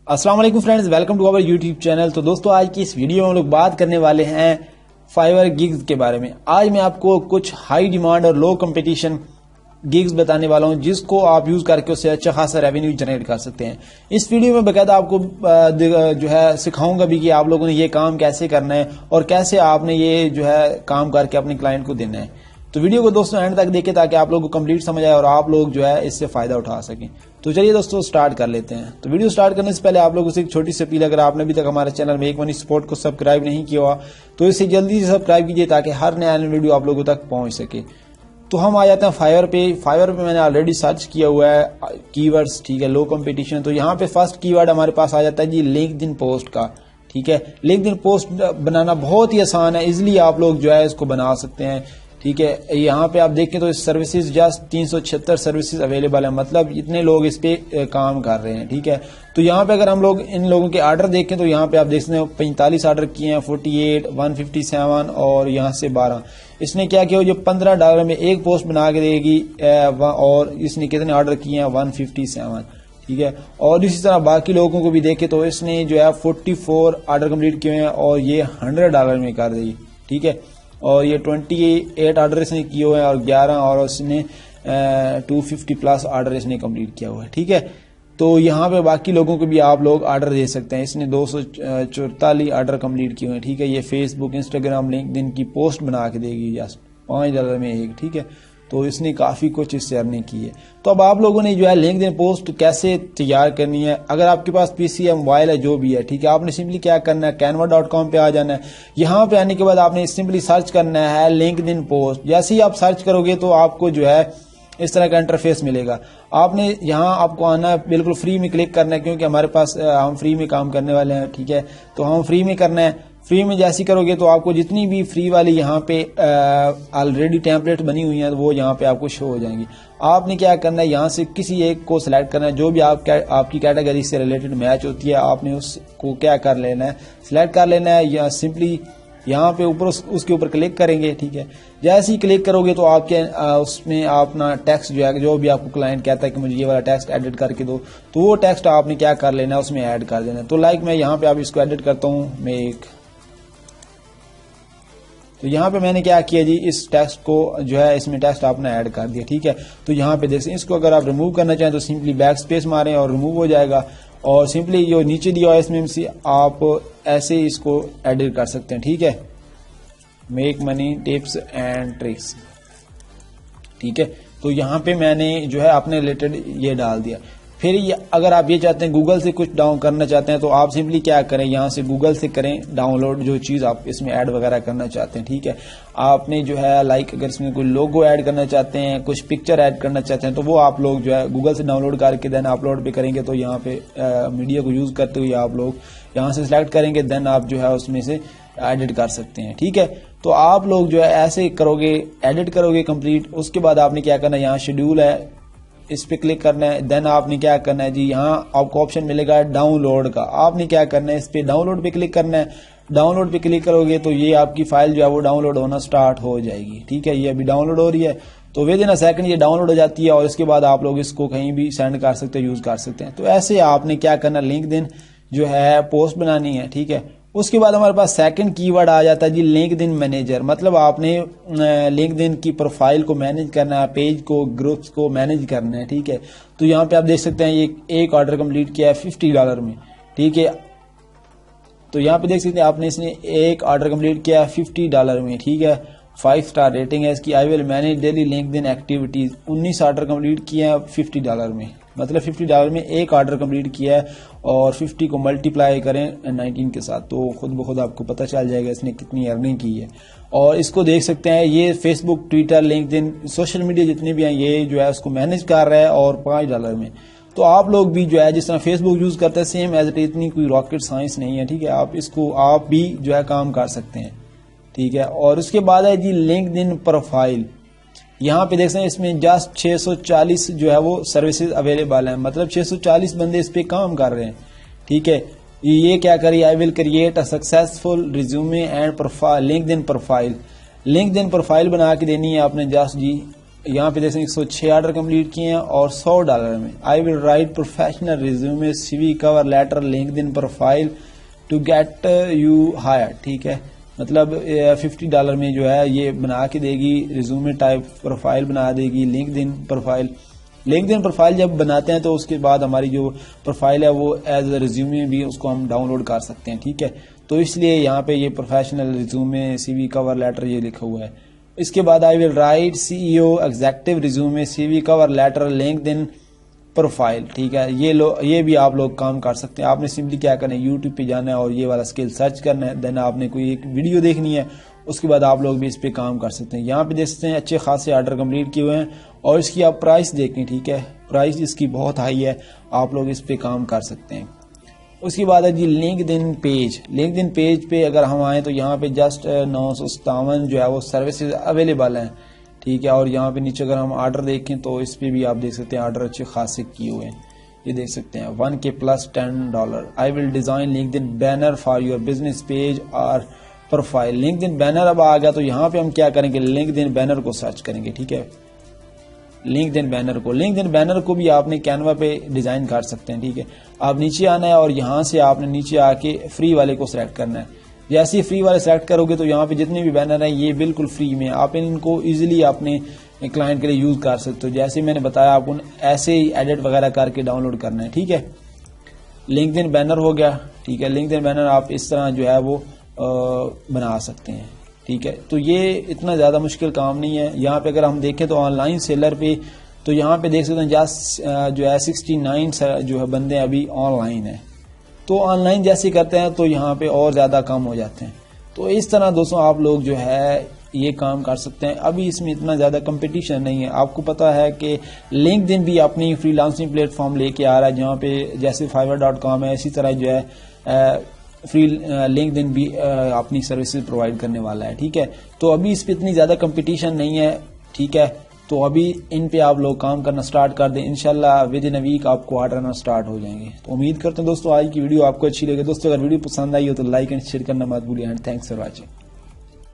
अस्सलाम वालेकुम friends, welcome to our YouTube channel. तो दोस्तों आज की इस वीडियो में हम लोग बात करने वाले हैं फाइवर गिग्स के बारे में। आज मैं आपको कुछ हाई डिमांड और लो कंपटीशन गिग्स बताने वाला हूं जिसको आप यूज करके उससे अच्छा खासा रेवेन्यू जनरेट कर सकते हैं। इस वीडियो में बकायदा आपको जो है सिखाऊंगा भी कि आप लोगों ने ये काम कैसे करना है और कैसे आपने ये जो है काम करके अपने क्लाइंट को देना है। तो वीडियो को दोस्तों एंड तक देखें ताकि आप लोगों को कंप्लीट समझ आए और आप लोग जो है इससे फायदा उठा सकें। तो चलिए दोस्तों स्टार्ट कर लेते हैं। तो वीडियो स्टार्ट करने से पहले आप लोगों से एक छोटी सी अपील, अगर आपने अभी तक हमारे चैनल में एक मनी सपोर्ट को सब्सक्राइब नहीं किया हुआ तो इसे जल्दी से सब्सक्राइब कीजिए ताकि हर नया वीडियो आप लोगों तक पहुंच सके। तो हम आ जाते हैं फाइवर पे। फाइवर पे मैंने ऑलरेडी सर्च किया हुआ है कीवर्ड्स, ठीक है, लो कंपटीशन। तो यहाँ पे फर्स्ट कीवर्ड हमारे पास आ जाता है जी लिंक्डइन पोस्ट का, ठीक है। लिंक्डइन पोस्ट बनाना बहुत ही आसान है, इजिली आप लोग जो है इसको बना सकते हैं, ठीक है। यहाँ पे आप देखें तो इस सर्विसेज जस्ट 376 सर्विसेज अवेलेबल है, मतलब इतने लोग इस पे काम कर रहे हैं, ठीक है। तो यहाँ पे अगर हम लोग इन लोगों के ऑर्डर देखें तो यहाँ पे आप देख सकते हैं 45 ऑर्डर किए हैं, 48, 157 और यहाँ से 12। इसने क्या किया, जो $15 में एक पोस्ट बना के देगी और इसने कितने ऑर्डर किए हैं 157, ठीक है। और इसी तरह बाकी लोगों को भी देखे तो इसने जो है 44 ऑर्डर कंप्लीट किए हैं और ये $100 में कर देगी, ठीक है। और ये 28 ऑर्डर इसने किए हुए हैं और 11 और इसने 250 प्लस ऑर्डर इसने कंप्लीट किया हुआ है, ठीक है। तो यहाँ पे बाकी लोगों को भी आप लोग ऑर्डर दे सकते हैं। इसने 244 ऑर्डर कंप्लीट किए हुए हैं, ठीक है। ये फेसबुक, इंस्टाग्राम, लिंक्डइन की पोस्ट बना के देगी जस्ट $5 में एक, ठीक है। तो इसने काफी कुछ इससे अर्निंग की है। तो अब आप लोगों ने जो है लिंक्डइन पोस्ट कैसे तैयार करनी है, अगर आपके पास पीसी है, मोबाइल है, जो भी है, ठीक है, आपने सिंपली क्या करना है, canva.com पे आ जाना है। यहाँ पे आने के बाद आपने सिंपली सर्च करना है लिंक्डइन पोस्ट। जैसे ही आप सर्च करोगे तो आपको जो है इस तरह का इंटरफेस मिलेगा। आपने यहाँ आपको आना है, बिल्कुल फ्री में क्लिक करना है क्योंकि हमारे पास हम फ्री में काम करने वाले हैं, ठीक है। तो हम फ्री में करना है। फ्री में जैसे करोगे तो आपको जितनी भी फ्री वाली यहाँ पे ऑलरेडी टेम्पलेट बनी हुई है वो यहाँ पे आपको शो हो जाएंगी। आपने क्या करना है, यहाँ से किसी एक को सिलेक्ट करना है जो भी आपकी कैटेगरी से रिलेटेड मैच होती है। आपने उसको क्या कर लेना है, सिलेक्ट कर लेना है या सिंपली यहाँ पे ऊपर उसके ऊपर क्लिक करेंगे, ठीक है। जैसे ही क्लिक करोगे तो आपके उसमें अपना टेक्स्ट जो है, जो भी आपको क्लाइंट कहता है कि मुझे ये वाला टेक्स्ट एडिट करके दो, तो वो टेक्स्ट आपने क्या कर लेना है, उसमें ऐड कर देना है। तो लाइक मैं यहाँ पे आप इसको एडिट करता हूँ, मैं एक, तो यहाँ पे मैंने क्या किया जी, इस टेक्स्ट को जो है इसमें टेक्स्ट आपने ऐड कर दिया, ठीक है। तो यहाँ पे देख सकते हैं, इसको अगर आप रिमूव करना चाहें तो सिंपली बैक स्पेस मारें और रिमूव हो जाएगा। और सिंपली जो नीचे दिया हुआ है इसमें से आप ऐसे इसको एडिट कर सकते हैं, ठीक है। Make money tips and tricks, ठीक है। तो यहाँ पे मैंने जो है अपने रिलेटेड ये डाल दिया। फिर अगर आप ये चाहते हैं गूगल से कुछ डाउन करना चाहते हैं तो आप सिंपली क्या करें, यहाँ से गूगल से करें डाउनलोड जो चीज आप इसमें ऐड वगैरह करना चाहते हैं, ठीक है। आपने जो है लाइक अगर इसमें कोई लोगो ऐड करना चाहते हैं, कुछ पिक्चर ऐड करना चाहते हैं तो वो आप लोग जो है गूगल से डाउनलोड करके देन अपलोड पे करेंगे। तो यहाँ पे मीडिया को यूज करते हुए आप लोग यहाँ से सिलेक्ट करेंगे, देन आप जो है उसमें से एडिट कर सकते हैं, ठीक है। तो आप लोग जो है ऐसे करोगे, एडिट करोगे कंप्लीट। उसके बाद आपने क्या करना है, यहाँ शेड्यूल है, इस पे क्लिक करना है। देन आपने क्या करना है जी, यहाँ आपको ऑप्शन मिलेगा डाउनलोड का। आपने क्या करना है, इस पे डाउनलोड पे क्लिक करना है। डाउनलोड पे क्लिक करोगे तो ये आपकी फाइल जो है वो डाउनलोड होना स्टार्ट हो जाएगी, ठीक है। ये अभी डाउनलोड हो रही है, तो विद इन अ सेकंड ये डाउनलोड हो जाती है और इसके बाद आप लोग इसको कहीं भी सेंड कर सकते हैं, यूज कर सकते हैं। तो ऐसे आपने क्या करना, लिंक्डइन जो है पोस्ट बनानी है, ठीक है। उसके बाद हमारे पास सेकंड कीवर्ड आ जाता है जी लिंक्डइन मैनेजर। मतलब आपने लिंक्डइन की प्रोफाइल को मैनेज करना है, पेज को, ग्रुप्स को मैनेज करना है, ठीक है। तो यहाँ पे आप देख सकते हैं ये एक ऑर्डर कंप्लीट किया है $50 में, ठीक है। तो यहाँ पे देख सकते हैं आपने इसने एक ऑर्डर कंप्लीट किया है $50 में, ठीक है। 5 स्टार रेटिंग है इसकी। I will manage daily LinkedIn activities. 19 order complete किए हैं $50 में, मतलब $50 में एक ऑर्डर कंप्लीट किया है और 50 को मल्टीप्लाई करें 19 के साथ तो खुद ब खुद आपको पता चल जाएगा इसने कितनी अर्निंग की है। और इसको देख सकते हैं, ये Facebook, Twitter, LinkedIn, social media जितने भी हैं ये जो है उसको मैनेज कर रहा है और $5 में। तो आप लोग भी जो है जिस तरह फेसबुक यूज करते हैं सेम एज इट, इतनी कोई रॉकेट साइंस नहीं है, ठीक है। आप इसको आप भी जो है काम कर सकते हैं, ठीक है। और उसके बाद है जी लिंक्डइन प्रोफाइल। यहाँ पे देख सकते हैं इसमें जस्ट 640 जो है वो सर्विसेज अवेलेबल है, मतलब 640 बंदे इस पे काम कर रहे हैं, ठीक है। ये क्या करिए, I will create a successful resume and profile LinkedIn profile. LinkedIn profile बना के देनी है आपने जस्ट जी यहाँ पे जैसे 106 ऑर्डर कंप्लीट किए हैं और $100 में। I will write professional resume, CV, cover letter, LinkedIn profile to get you hire. ठीक है, मतलब $50 में जो है ये बना के देगी, रिज्यूमे टाइप प्रोफाइल बना देगी, लिंक्डइन प्रोफाइल जब बनाते हैं तो उसके बाद हमारी जो प्रोफाइल है वो एज ए रिज्यूमे भी उसको हम डाउनलोड कर सकते हैं। ठीक है, तो इसलिए यहाँ पे ये professional resume, CV, cover letter ये लिखा हुआ है। इसके बाद I will write CEO executive resume, CV, cover letter, LinkedIn profile. ठीक है, ये भी आप लोग काम कर सकते हैं। आपने सिंपली क्या करना है, यूट्यूब पे जाना है और ये वाला स्किल सर्च करना है, देन आपने कोई एक वीडियो देखनी है, उसके बाद आप लोग भी इस पे काम कर सकते हैं। यहाँ पे देख सकते हैं अच्छे खासे ऑर्डर कंप्लीट किए हुए हैं और इसकी आप प्राइस देखें। ठीक है, प्राइस इसकी बहुत हाई है, आप लोग इस पे काम कर सकते हैं। उसके बाद है जी लिंक्डइन पेज पे अगर हम आए तो यहाँ पे जस्ट 957 जो है वो सर्विसेज अवेलेबल हैं। ठीक है, और यहाँ पे नीचे अगर हम ऑर्डर देखें तो इस पे भी आप देख सकते हैं ऑर्डर अच्छे खासे किए हुए हैं। ये देख सकते हैं $1K + $10। I will design LinkedIn banner for your business page और प्रोफाइल। लिंक्डइन बैनर अब आ गया तो यहाँ पे हम क्या करेंगे, लिंक्डइन बैनर को सर्च करेंगे। ठीक है, लिंक्डइन बैनर को भी आपने कैनवा पे डिजाइन कर सकते हैं। ठीक है, आप नीचे आना है और यहाँ से आपने नीचे आके फ्री वाले को सिलेक्ट करना है। जैसे ही फ्री वाले सेलेक्ट करोगे तो यहाँ पे जितने भी बैनर हैं ये बिल्कुल फ्री में, आप इनको इजीली अपने क्लाइंट के लिए यूज कर सकते हो। जैसे मैंने बताया आपको ऐसे ही एडिट वगैरह करके डाउनलोड करना है। ठीक है, लिंक्डइन बैनर हो गया। ठीक है, लिंक्डइन बैनर आप इस तरह जो है वो बना सकते हैं। ठीक है, तो ये इतना ज्यादा मुश्किल काम नहीं है। यहाँ पे अगर हम देखें तो ऑनलाइन सेलर पे तो यहाँ पे देख सकते हैं जो है 69 जो है बंदे अभी ऑनलाइन है। तो ऑनलाइन जैसे करते हैं तो यहाँ पे और ज्यादा कम हो जाते हैं। तो इस तरह दोस्तों आप लोग जो है ये काम कर सकते हैं। अभी इसमें इतना ज्यादा कंपटीशन नहीं है। आपको पता है कि लिंक्डइन भी अपनी फ्रीलांसिंग प्लेटफॉर्म लेके आ रहा है, जहाँ पे जैसे fiverr.com है, इसी तरह जो है फ्री लिंक्डइन भी अपनी सर्विसेज प्रोवाइड करने वाला है। ठीक है, तो अभी इस पे इतनी ज्यादा कंपटीशन नहीं है। ठीक है, तो अभी इन पे आप लोग काम करना स्टार्ट कर दें, इंशाल्लाह विद इन अ वीक आपको ऑर्डर आना स्टार्ट हो जाएंगे। तो उम्मीद करते हैं दोस्तों आज की वीडियो आपको अच्छी लगे। दोस्तों अगर वीडियो पसंद आई हो तो लाइक एंड शेयर करना मत भूलिए। And thanks for watching.